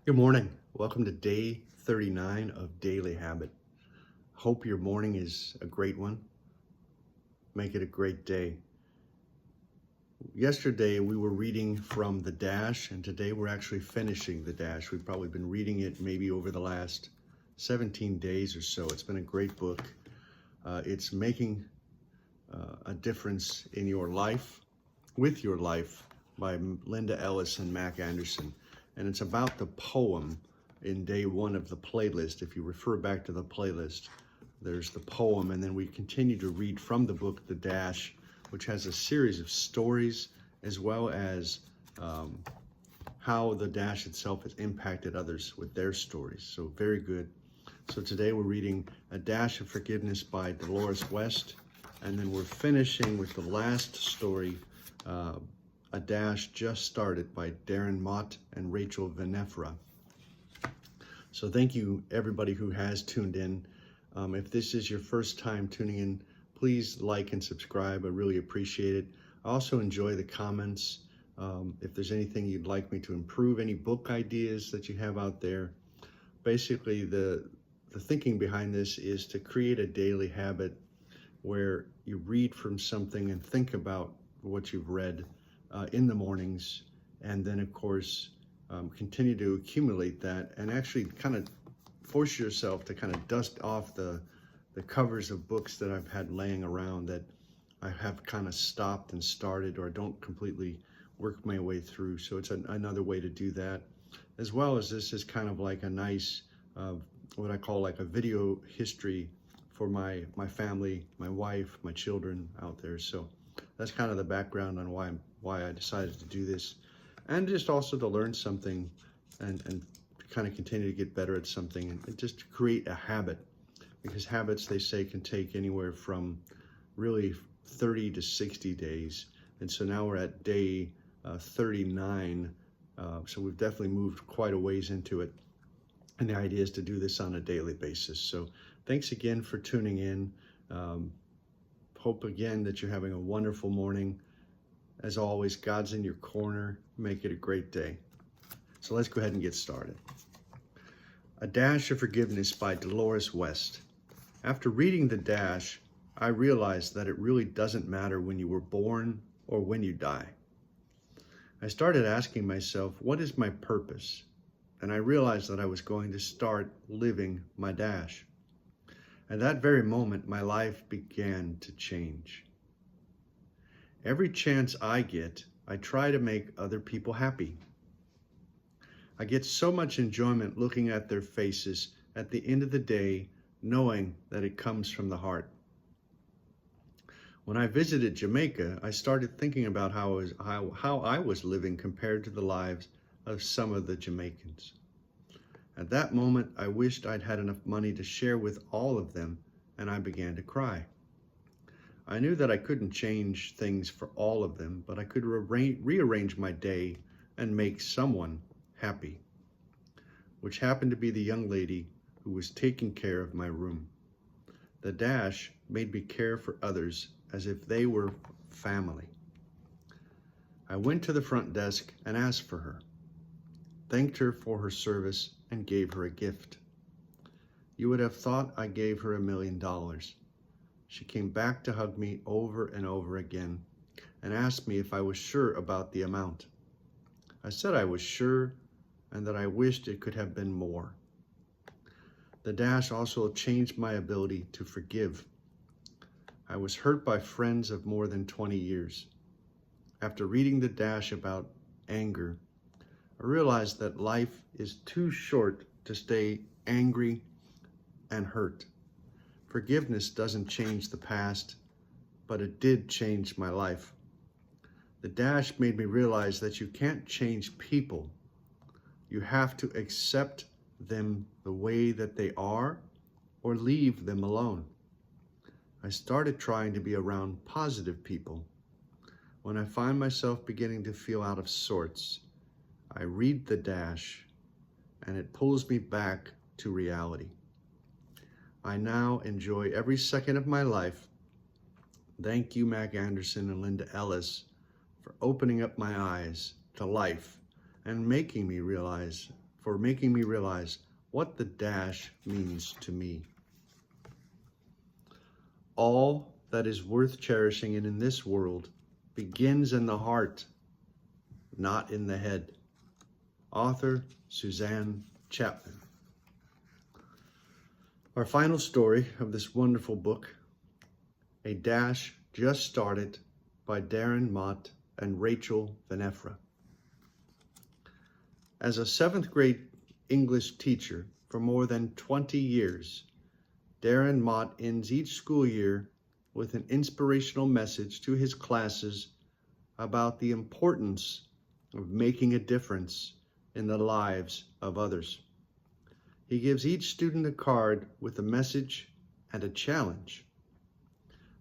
Good morning. Welcome to day 39 of Daily Habit. Hope your morning is a great one. Make it a great day. Yesterday we were reading from The Dash, and today we're actually finishing The Dash. We've probably been reading it maybe over the last 17 days or so. It's been a great book. It's making a difference in your life, with your life, by Linda Ellis and Mac Anderson. And it's about the poem in day one of the playlist. If you refer back to the playlist, there's the poem, and then we continue to read from the book The Dash, which has a series of stories as well as how the Dash itself has impacted others with their stories. So very good. So today we're reading A Dash of Forgiveness by Dolores West, and then we're finishing with the last story, A Dash Just Started by Darren Mott and Rachel Venefra. So thank you everybody who has tuned in. If this is your first time tuning in, please like and subscribe. I really appreciate it. I also enjoy the comments. If there's anything you'd like me to improve, any book ideas that you have out there. Basically, the thinking behind this is to create a daily habit where you read from something and think about what you've read in the mornings, and then of course continue to accumulate that and actually kind of force yourself to kind of dust off the covers of books that I've had laying around that I have kind of stopped and started or don't completely work my way through. So it's another way to do that, as well as this is kind of like a nice what I call like a video history for my family, my wife, my children out there. So that's kind of the background on why I decided to do this, and just also to learn something and kind of continue to get better at something, and just to create a habit, because habits, they say, can take anywhere from really 30 to 60 days. And so now we're at day 39, so we've definitely moved quite a ways into it, and the idea is to do this on a daily basis. So thanks again for tuning in. Hope again that you're having a wonderful morning. As always, God's in your corner. Make it a great day. So let's go ahead and get started. A Dash of Forgiveness by Dolores West. After reading The Dash, I realized that it really doesn't matter when you were born or when you die. I started asking myself, what is my purpose? And I realized that I was going to start living my Dash. At that very moment, my life began to change. Every chance I get, I try to make other people happy. I get so much enjoyment looking at their faces at the end of the day, knowing that it comes from the heart. When I visited Jamaica, I started thinking about how I was living compared to the lives of some of the Jamaicans. At that moment, I wished I'd had enough money to share with all of them, and I began to cry. I knew that I couldn't change things for all of them, but I could rearrange my day and make someone happy, which happened to be the young lady who was taking care of my room. The Dash made me care for others as if they were family. I went to the front desk and asked for her, thanked her for her service, and gave her a gift. You would have thought I gave her $1 million. She came back to hug me over and over again and asked me if I was sure about the amount. I said I was sure and that I wished it could have been more. The Dash also changed my ability to forgive. I was hurt by friends of more than 20 years. After reading The Dash about anger, I realized that life is too short to stay angry and hurt. Forgiveness doesn't change the past, but it did change my life. The Dash made me realize that you can't change people. You have to accept them the way that they are or leave them alone. I started trying to be around positive people. When I find myself beginning to feel out of sorts, I read The Dash, and it pulls me back to reality. I now enjoy every second of my life. Thank you, Mac Anderson and Linda Ellis, for opening up my eyes to life and making me realize for making me realize what the dash means to me. All that is worth cherishing in this world begins in the heart, not in the head. Author Suzanne Chapman. Our final story of this wonderful book, A Dash Just Started, by Darren Mott and Rachel Venefra. As a 7th grade English teacher for more than 20 years, Darren Mott ends each school year with an inspirational message to his classes about the importance of making a difference in the lives of others. He gives each student a card with a message and a challenge.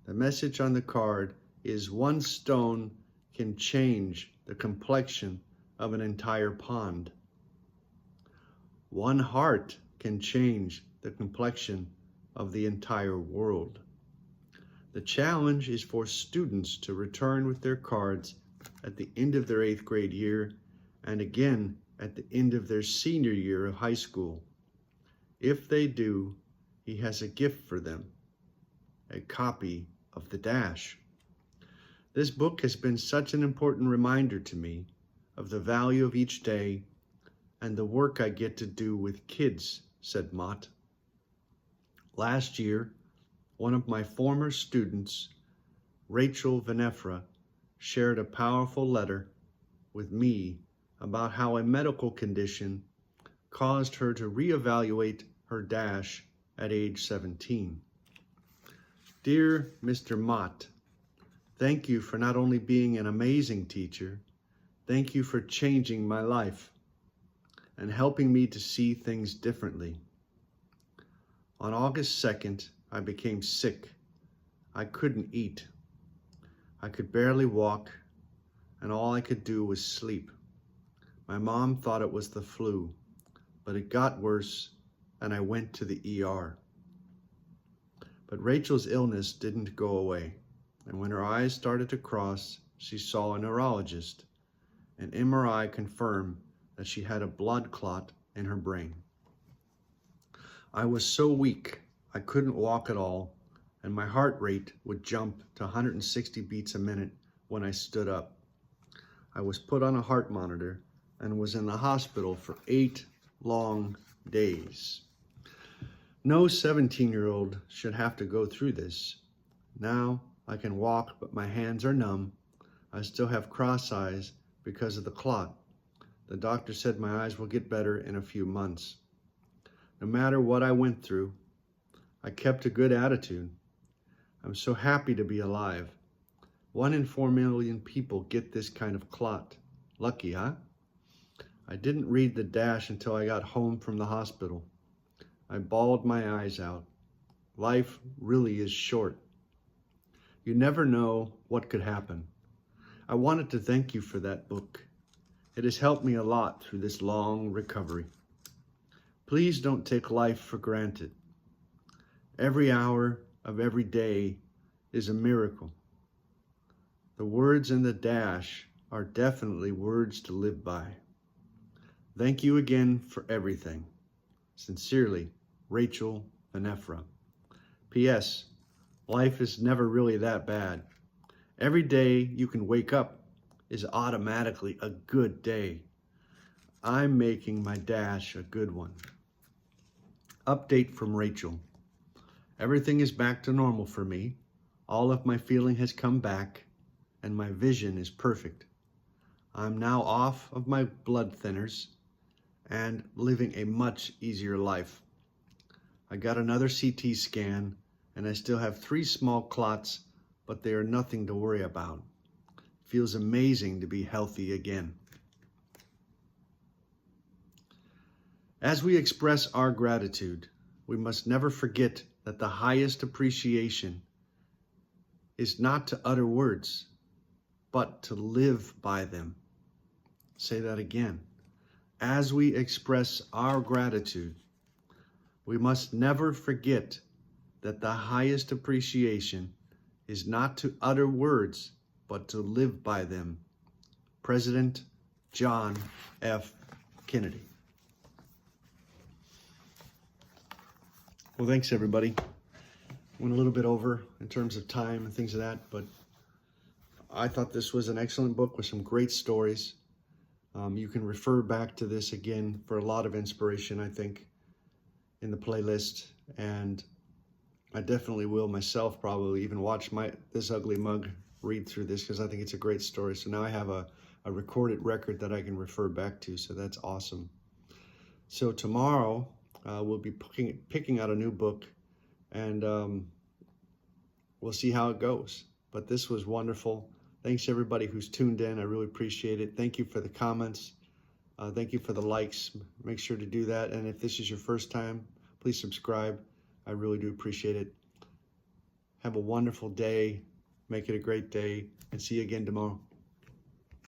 The message on the card is one stone can change the complexion of an entire pond. One heart can change the complexion of the entire world. The challenge is for students to return with their cards at the end of their 8th grade year and again at the end of their senior year of high school. If they do, he has a gift for them, a copy of the Dash. This book has been such an important reminder to me of the value of each day and the work I get to do with kids, said Mott. Last year, one of my former students, Rachel Venefra, shared a powerful letter with me about how a medical condition caused her to reevaluate her Dash at age 17. Dear Mr. Mott, thank you for not only being an amazing teacher, thank you for changing my life and helping me to see things differently. On August 2nd, I became sick. I couldn't eat. I could barely walk, and all I could do was sleep. My mom thought it was the flu, but it got worse, and I went to the ER. But Rachel's illness didn't go away, and when her eyes started to cross, she saw a neurologist. An MRI confirmed that she had a blood clot in her brain. I was so weak, I couldn't walk at all, and my heart rate would jump to 160 beats a minute when I stood up. I was put on a heart monitor and was in the hospital for 8 long days. No 17-year-old should have to go through this. Now I can walk, but my hands are numb. I still have cross eyes because of the clot. The doctor said my eyes will get better in a few months. No matter what I went through, I kept a good attitude. I'm so happy to be alive. 1 in 4 million people get this kind of clot. Lucky, huh? I didn't read the Dash until I got home from the hospital. I bawled my eyes out. Life really is short. You never know what could happen. I wanted to thank you for that book. It has helped me a lot through this long recovery. Please don't take life for granted. Every hour of every day is a miracle. The words in the Dash are definitely words to live by. Thank you again for everything. Sincerely, Rachel Venefra. P.S. Life is never really that bad. Every day you can wake up is automatically a good day. I'm making my Dash a good one. Update from Rachel. Everything is back to normal for me. All of my feeling has come back, and my vision is perfect. I'm now off of my blood thinners and living a much easier life. I got another CT scan, and I still have 3 small clots, but they are nothing to worry about. Feels amazing to be healthy again. As we express our gratitude, we must never forget that the highest appreciation is not to utter words, but to live by them. Say that again. As we express our gratitude, we must never forget that the highest appreciation is not to utter words, but to live by them. President John F. Kennedy. Well, thanks everybody. Went a little bit over in terms of time and things of that, but I thought this was an excellent book with some great stories. You can refer back to this again for a lot of inspiration, I think, in the playlist. And I definitely will myself probably even watch this ugly mug read through this, because I think it's a great story. So now I have a recorded record that I can refer back to, so that's awesome. So tomorrow we'll be picking out a new book, and we'll see how it goes. But this was wonderful. Thanks everybody who's tuned in. I really appreciate it. Thank you for the comments. Thank you for the likes. Make sure to do that. And if this is your first time, please subscribe. I really do appreciate it. Have a wonderful day. Make it a great day, and see you again tomorrow.